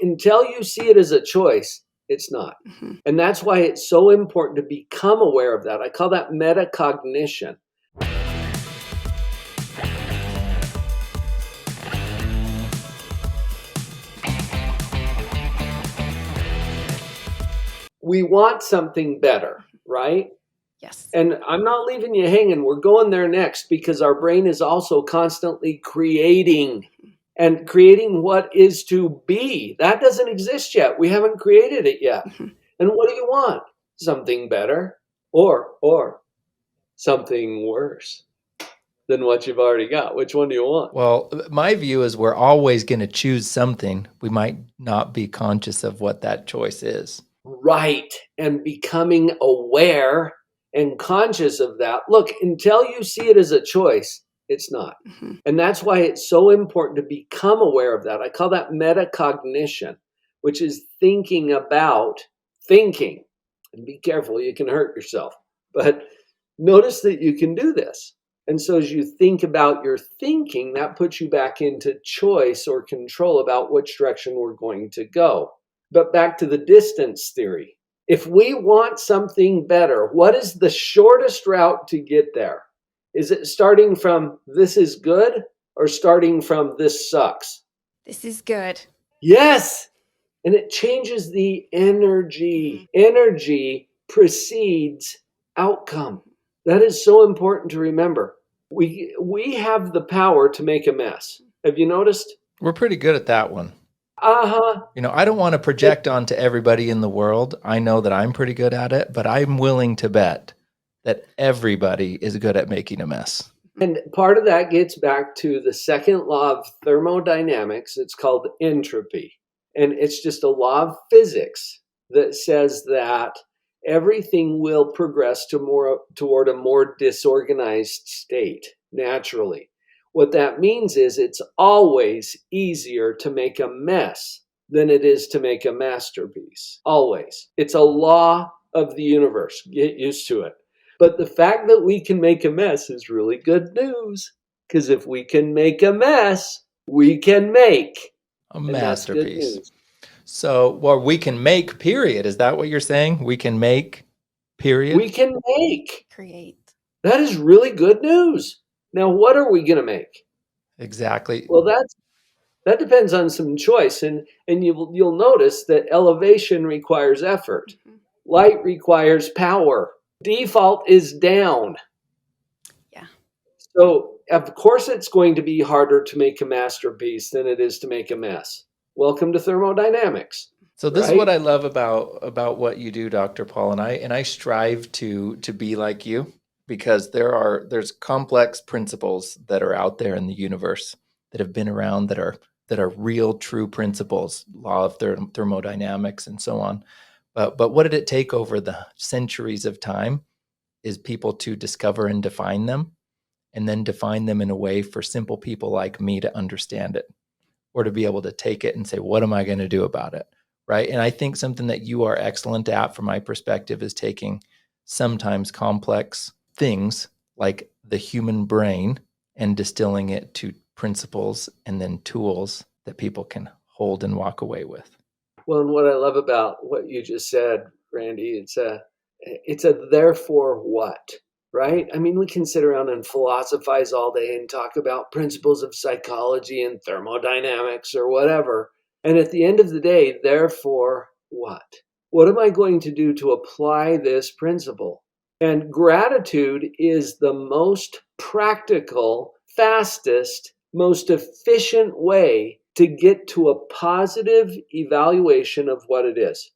until you see it as a choice, it's not. Mm-hmm. And that's why it's so important to become aware of that. I call that metacognition. We want something better, right? Yes. And I'm not leaving you hanging. We're going there next because our brain is also constantly creating and creating what is to be. That doesn't exist yet. We haven't created it yet. Mm-hmm. And what do you want? Something better or something worse than what you've already got. Which one do you want? Well, my view is we're always going to choose something. We might not be conscious of what that choice is. Right. And becoming aware and conscious of that. Look, until you see it as a choice, it's not. Mm-hmm. And that's why it's so important to become aware of that. I call that metacognition, which is thinking about thinking. And be careful, you can hurt yourself. But notice that you can do this. And so as you think about your thinking, that puts you back into choice or control about which direction we're going to go. But back to the distance theory. If we want something better, what is the shortest route to get there? Is it starting from this is good or starting from this sucks? This is good. Yes. And it changes the energy. Energy precedes outcome. That is so important to remember. We have the power to make a mess. Have you noticed? We're pretty good at that one. Uh-huh. You know, I don't want to project onto everybody in the world. I know that I'm pretty good at it, but I'm willing to bet that everybody is good at making a mess. And part of that gets back to the second law of thermodynamics. It's called entropy. And it's just a law of physics that says that everything will progress toward a more disorganized state naturally. What that means is it's always easier to make a mess than it is to make a masterpiece. Always. It's a law of the universe. Get used to it. But the fact that we can make a mess is really good news. Because if we can make a mess, we can make a masterpiece. That's good news. So, well, we can make, period. Is that what you're saying? We can make, period? We can make. Create. That is really good news. Now, what are we going to make? Exactly. Well, that depends on some choice. And you'll notice that elevation requires effort. Mm-hmm. Light requires power. Default is down. Yeah. So, of course, it's going to be harder to make a masterpiece than it is to make a mess. Welcome to thermodynamics. So this right? is what I love about what you do, Dr. Paul, and I strive to be like you, because there's complex principles that are out there in the universe that have been around that are real, true principles, law of thermodynamics and so on. But what did it take over the centuries of time is people to discover and define them, and then define them in a way for simple people like me to understand it, or to be able to take it and say, what am I going to do about it? Right. And I think something that you are excellent at, from my perspective, is taking sometimes complex things like the human brain and distilling it to principles and then tools that people can hold and walk away with. Well, and what I love about what you just said, Randy, it's a therefore what, right? I mean, we can sit around and philosophize all day and talk about principles of psychology and thermodynamics or whatever. And at the end of the day, therefore what? What am I going to do to apply this principle? And gratitude is the most practical, fastest, most efficient way to get to a positive evaluation of what it is.